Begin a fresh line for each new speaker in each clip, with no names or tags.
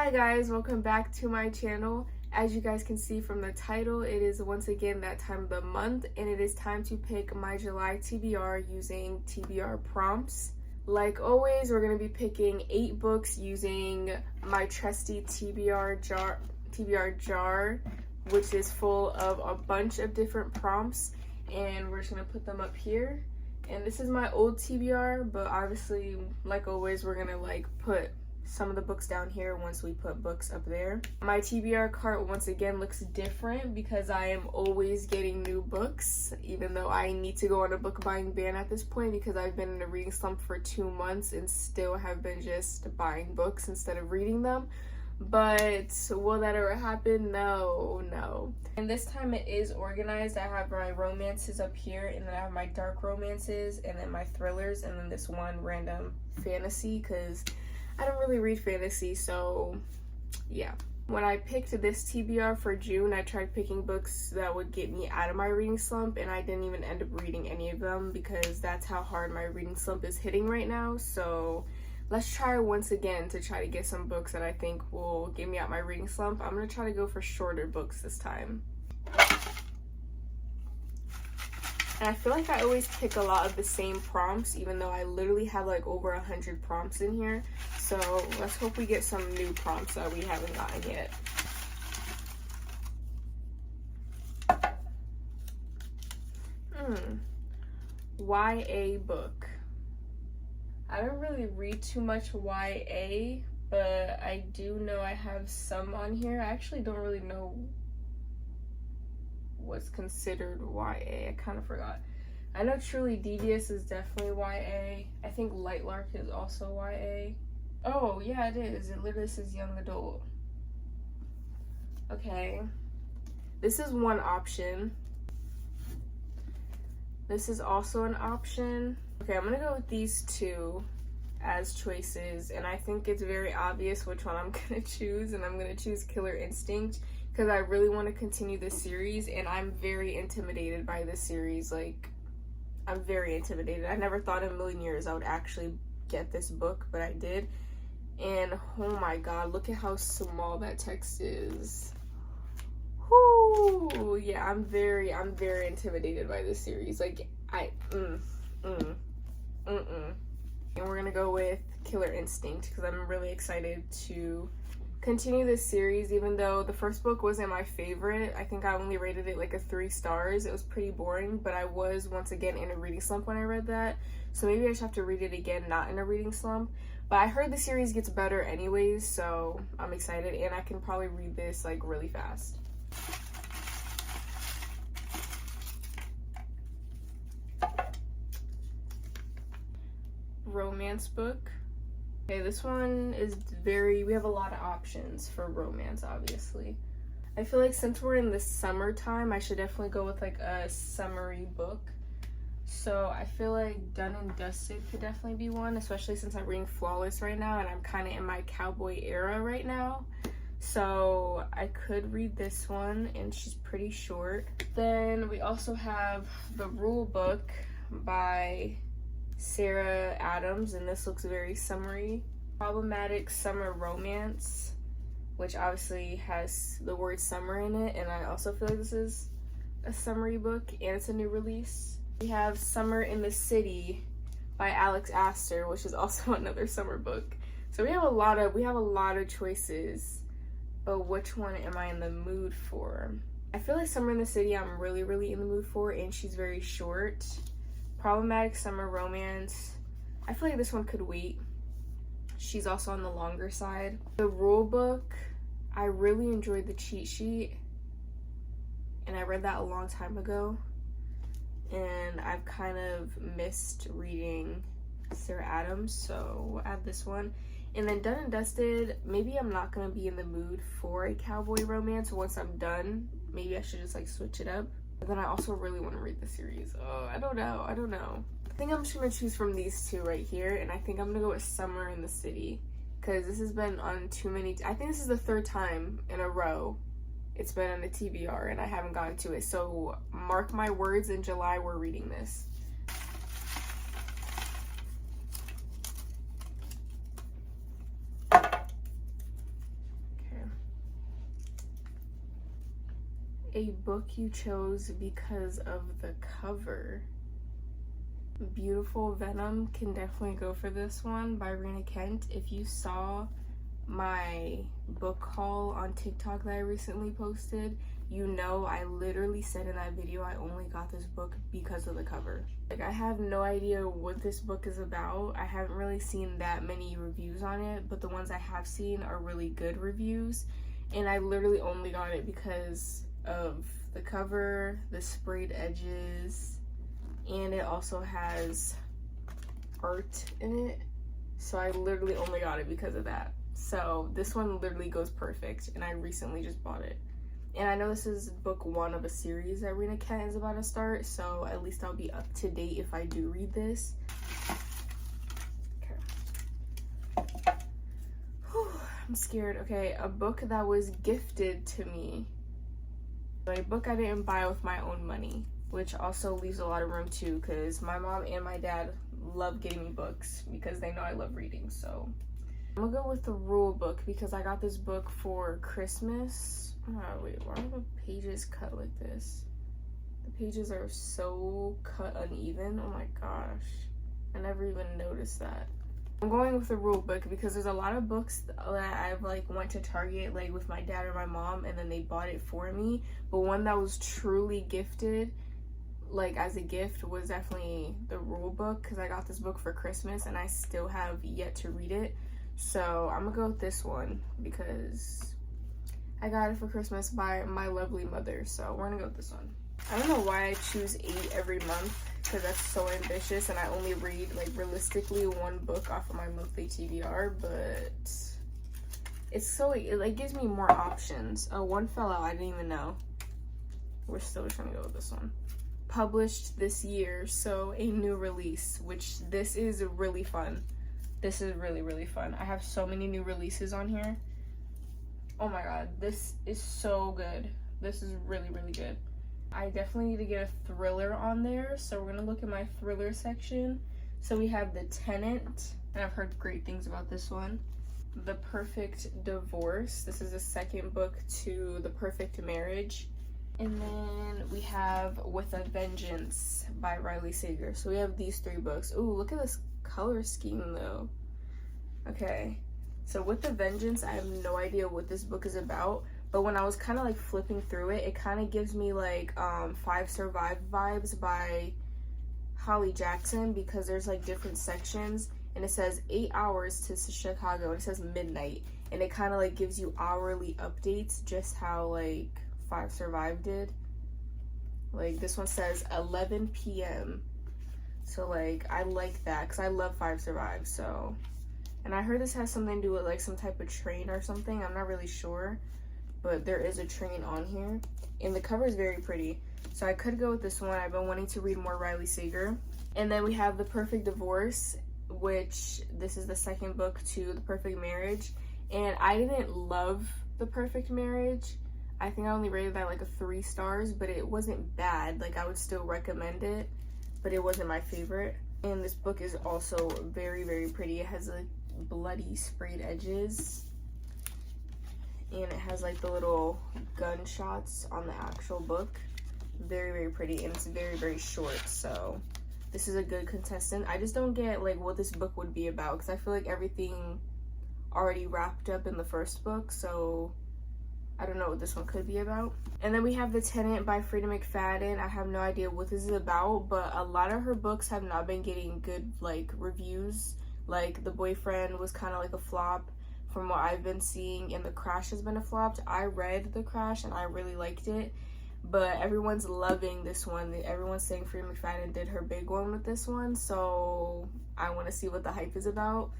Hi guys, welcome back to my channel. As you guys can see from the title, it is once again that time of the month and it is time to pick my July TBR using TBR prompts. Like always, we're going to be picking 8 books using my trusty TBR jar, which is full of a bunch of different prompts, and we're just going to put them up here. And this is my old TBR, but obviously, like always, we're going to put some of the books down here once we put books up there. My TBR cart once again looks different because I am always getting new books, even though I need to go on a book buying ban at this point because I've been in a reading slump for 2 months and still have been just buying books instead of reading them. But will that ever happen? No. And this time it is organized. I have my romances up here, and then I have my dark romances, and then my thrillers, and then this one random fantasy because I don't really read fantasy, so yeah. When I picked this TBR for June, I tried picking books that would get me out of my reading slump, and I didn't even end up reading any of them because that's how hard my reading slump is hitting right now. So let's try once again to try to get some books that I think will get me out my reading slump. I'm going to try to go for shorter books this time. And I feel like I always pick a lot of the same prompts, even though I literally have like over 100 prompts in here. So let's hope we get some new prompts that we haven't gotten yet. YA book. I don't really read too much YA, but I do know I have some on here. I actually don't really know what's considered YA. I kind of forgot. I know Truly Devious is definitely YA. I think Light Lark is also YA. Oh yeah, it is. It literally says young adult. Okay, this is one option. This is also an option. Okay, I'm gonna go with these 2 as choices, and I think it's very obvious which one I'm gonna choose, and I'm gonna choose Killer Instinct because I really want to continue this series, and I'm very intimidated by this series. Like, I'm very intimidated. I never thought in a million years I would actually get this book, but I did. And oh my god, look at how small that text is. Whoo! Yeah, I'm very intimidated by this series. Like, And we're gonna go with Killer Instinct because I'm really excited to continue this series, even though the first book wasn't my favorite. I think I only rated it like a 3 stars. It was pretty boring, but I was once again in a reading slump when I read that, so maybe I just have to read it again not in a reading slump. But I heard the series gets better anyways, so I'm excited, and I can probably read this like really fast. Romance book. Okay, this one is we have a lot of options for romance, obviously. I feel like since we're in the summertime, I should definitely go with like a summery book. So I feel like Done and Dusted could definitely be one, especially since I'm reading Flawless right now and I'm kind of in my cowboy era right now. So I could read this one, and she's pretty short. Then we also have The Rule Book by Sarah Adams, and this looks very summery. Problematic Summer Romance, which obviously has the word summer in it, and I also feel like this is a summery book, and it's a new release. We have Summer in the City by Alex Astor, which is also another summer book. So we have a lot of choices, but which one am I in the mood for? I feel like Summer in the City I'm really in the mood for, and she's very short. Problematic Summer Romance, I feel like this one could wait. She's also on the longer side. The Rule Book, I really enjoyed the cheat sheet, and I read that a long time ago, and I've kind of missed reading Sarah Adams, so we'll add this one. And then Done and Dusted, maybe I'm not gonna be in the mood for a cowboy romance once I'm done. Maybe I should just like switch it up. But then I also really want to read the series. Oh, I don't know. I think I'm just gonna choose from these 2 right here, and I think I'm gonna go with Summer in the City because this has been on too many. I think this is the 3rd time in a row it's been on the TBR and I haven't gotten to it. So mark my words, in July we're reading this. a book you chose because of the cover. Beautiful Venom can definitely go for this one by Rena Kent. If you saw my book haul on TikTok that I recently posted, you know I literally said in that video I only got this book because of the cover. Like, I have no idea what this book is about. I haven't really seen that many reviews on it, but the ones I have seen are really good reviews, and I literally only got it because of the cover, the sprayed edges, and it also has art in it. So I literally only got it because of that. So this one literally goes perfect, and I recently just bought it. And I know this is book 1 of a series that Rena Kent is about to start, so at least I'll be up to date if I do read this. Okay. Whew, I'm scared. Okay, a book that was gifted to me. A book I didn't buy with my own money, which also leaves a lot of room too, because my mom and my dad love getting me books because they know I love reading. So I'm gonna go with the rule book because I got this book for Christmas. Oh, wait, why are the pages cut like this? The pages are so cut uneven. Oh my gosh, I never even noticed that. I'm going with the rule book because there's a lot of books that I've like went to Target like with my dad or my mom and then they bought it for me, but one that was truly gifted like as a gift was definitely the rule book, because I got this book for Christmas and I still have yet to read it. So I'm gonna go with this one because I got it for Christmas by my lovely mother, so we're gonna go with this one. I don't know why I choose 8 every month, because that's so ambitious, and I only read, like, realistically 1 book off of my monthly TBR, but it's so, it like gives me more options. Oh, 1 fell out, I didn't even know. We're still trying to go with this one. Published this year, so a new release, which this is really fun. This is really, really fun. I have so many new releases on here. Oh my god, this is so good. This is really, really good. I definitely need to get a thriller on there, so we're gonna look at my thriller section. So we have The Tenant, and I've heard great things about this one. The Perfect Divorce. This is the second book to The Perfect Marriage. And then we have With a Vengeance by Riley Sager. So we have these 3 books. Ooh, look at this color scheme though. Okay. So With a Vengeance, I have no idea what this book is about, but when I was kind of like flipping through it, it kind of gives me like 5 Survive vibes by Holly Jackson, because there's like different sections and it says 8 hours to Chicago and it says midnight, and it kind of like gives you hourly updates, just how like 5 Survive did. Like this one says 11 p.m. So like I like that because I love 5 Survive. So, and I heard this has something to do with like some type of train or something. I'm not really sure, but there is a train on here, and the cover is very pretty. So I could go with this one. I've been wanting to read more Riley Sager. And then we have The Perfect Divorce, which this is the second book to The Perfect Marriage. And I didn't love The Perfect Marriage. I think I only rated that like a 3 stars, but it wasn't bad. Like I would still recommend it, but it wasn't my favorite. And this book is also very, very pretty. It has like bloody sprayed edges, and it has like the little gunshots on the actual book. Very, very pretty, and it's very, very short. So this is a good contestant. I just don't get like what this book would be about, because I feel like everything already wrapped up in the first book, so I don't know what this one could be about. And then we have The Tenant by Frida McFadden. I have no idea what this is about, but a lot of her books have not been getting good like reviews. Like The Boyfriend was kind of like a flop from what I've been seeing, and The Crash has been a flop. I read The Crash and I really liked it, but everyone's loving this one. Everyone's saying Frida McFadden did her big one with this one, so I want to see what the hype is about.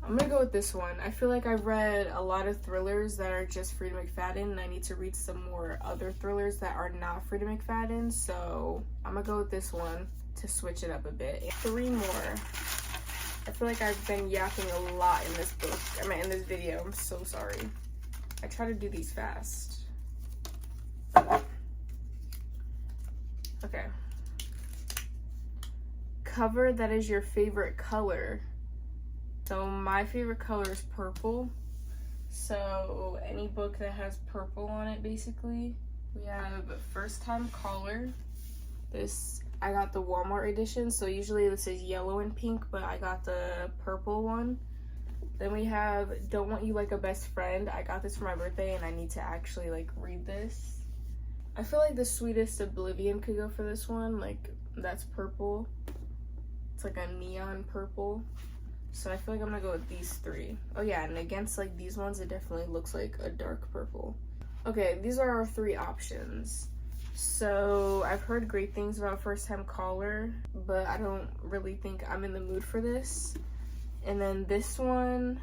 I'm gonna go with this one. I feel like I've read a lot of thrillers that are just Frida McFadden, and I need to read some more other thrillers that are not Frida McFadden, so I'm gonna go with this one to switch it up a bit. 3 more. I feel like I've been yapping a lot in this book. I mean, in this video. I'm so sorry. I try to do these fast. Okay. Cover that is your favorite color. So my favorite color is purple. So any book that has purple on it, basically. We have First Time Caller. This, I got the Walmart edition, so usually this is yellow and pink, but I got the purple one. Then we have Don't Want You Like a Best Friend. I got this for my birthday and I need to actually like read this. I feel like The Sweetest Oblivion could go for this one. Like, that's purple. It's like a neon purple. So I feel like I'm gonna go with these three. Oh yeah, and against like these ones, it definitely looks like a dark purple. Okay, these are our three options. So I've heard great things about First Time Caller, but I don't really think I'm in the mood for this. And then this one,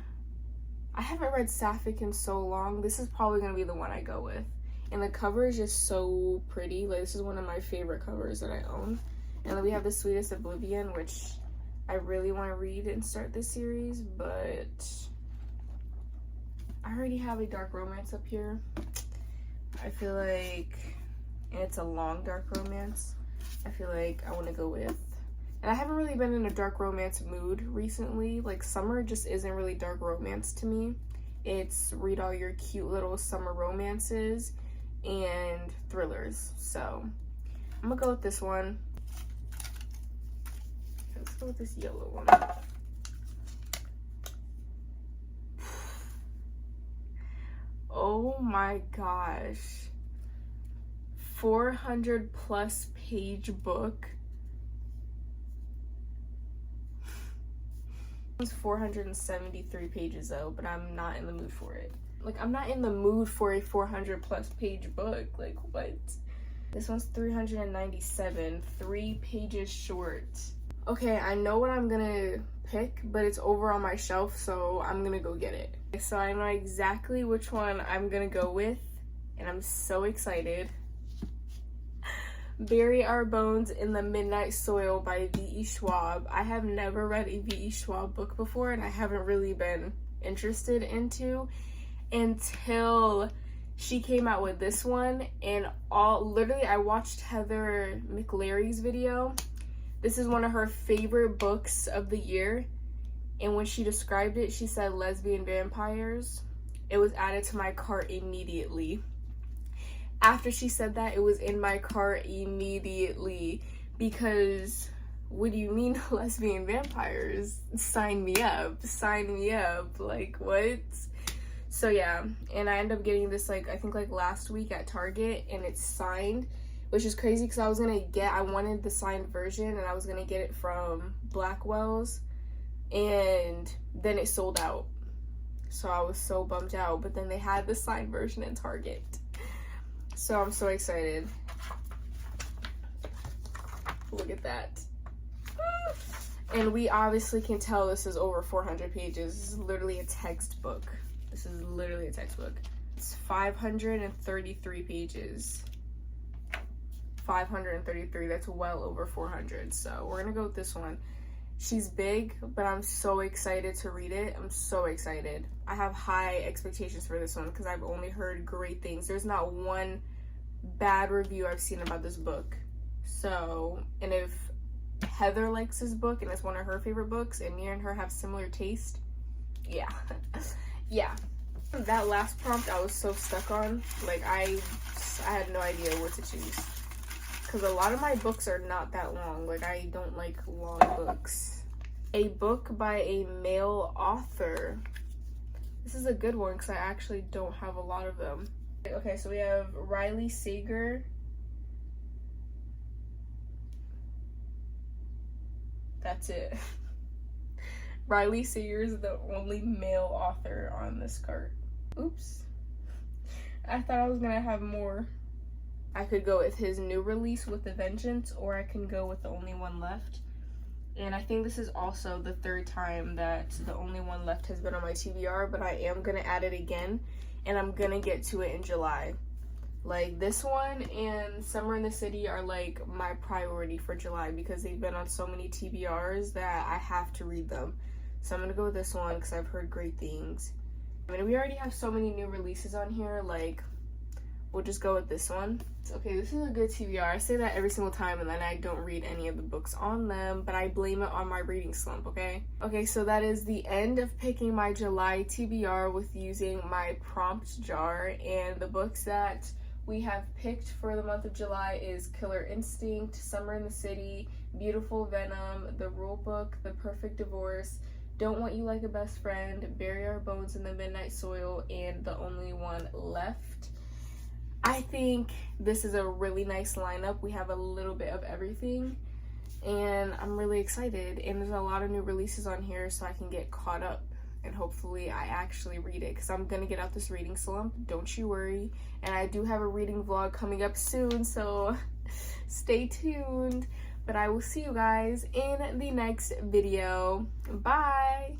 I haven't read Sapphic in so long. This is probably gonna be the one I go with. And the cover is just so pretty. Like, this is one of my favorite covers that I own. And then we have The Sweetest Oblivion, which I really want to read and start this series, but I already have a dark romance up here. I feel like, and it's a long dark romance, I feel like I want to go with. And I haven't really been in a dark romance mood recently. Like, summer just isn't really dark romance to me. It's read all your cute little summer romances and thrillers. So I'm gonna go with this one. Let's go with this yellow one. Oh my gosh. 400 plus page book. It's 473 pages though, but I'm not in the mood for it. Like, I'm not in the mood for a 400 plus page book. Like, what? This one's 397, 3 pages short. Okay, I know what I'm gonna pick, but it's over on my shelf, so I'm gonna go get it. So I know exactly which one I'm gonna go with, and I'm so excited. Bury Our Bones in the Midnight Soil by V.E. Schwab. I have never read a V.E. Schwab book before, and I haven't really been interested into until she came out with this one. And literally I watched Heather McLary's video. This is one of her favorite books of the year, and when she described it, she said lesbian vampires. It was added to my cart immediately. After she said that, it was in my cart immediately, because what do you mean lesbian vampires? Sign me up, like, what? So yeah, and I ended up getting this, like, I think like last week at Target, and it's signed, which is crazy because I wanted the signed version, and I was gonna get it from Blackwell's, and then it sold out. So I was so bummed out, but then they had the signed version in Target. So I'm so excited. Look at that. And we obviously can tell this is over 400 pages. This is literally a textbook. This is literally a textbook. It's 533 pages. 533, that's well over 400. So we're gonna go with this one. She's big, but I'm so excited to read it. I'm so excited. I have high expectations for this one because I've only heard great things. There's not one bad review I've seen about this book. So, and if Heather likes this book and it's one of her favorite books, and me and her have similar taste, yeah. Yeah. That last prompt I was so stuck on. Like, I had no idea what to choose. Because a lot of my books are not that long. Like, I don't like long books. A book by a male author. This is a good one because I actually don't have a lot of them. Okay, so we have Riley Sager. That's it. Riley Sager is the only male author on this cart. Oops. I thought I was gonna have more. I could go with his new release, With a Vengeance, or I can go with The Only One Left. And I think this is also the third time that The Only One Left has been on my TBR, but I am gonna add it again, and I'm gonna get to it in July. Like, this one and Summer in the City are like my priority for July because they've been on so many TBRs that I have to read them. So I'm gonna go with this one because I've heard great things. I mean, we already have so many new releases on here, like we'll just go with this one. Okay, this is a good TBR. I say that every single time and then I don't read any of the books on them, but I blame it on my reading slump, okay? Okay, so that is the end of picking my July TBR with using my prompt jar, and the books that we have picked for the month of July is Killer Instinct, Summer in the City, Beautiful Venom, The Rule Book, The Perfect Divorce, Don't Want You Like a Best Friend, Bury Our Bones in the Midnight Soil, and The Only One Left. I think this is a really nice lineup. We have a little bit of everything, and I'm really excited. And there's a lot of new releases on here, so I can get caught up, and hopefully I actually read it, because I'm gonna get out this reading slump, don't you worry. And I do have a reading vlog coming up soon, so stay tuned. But I will see you guys in the next video. Bye!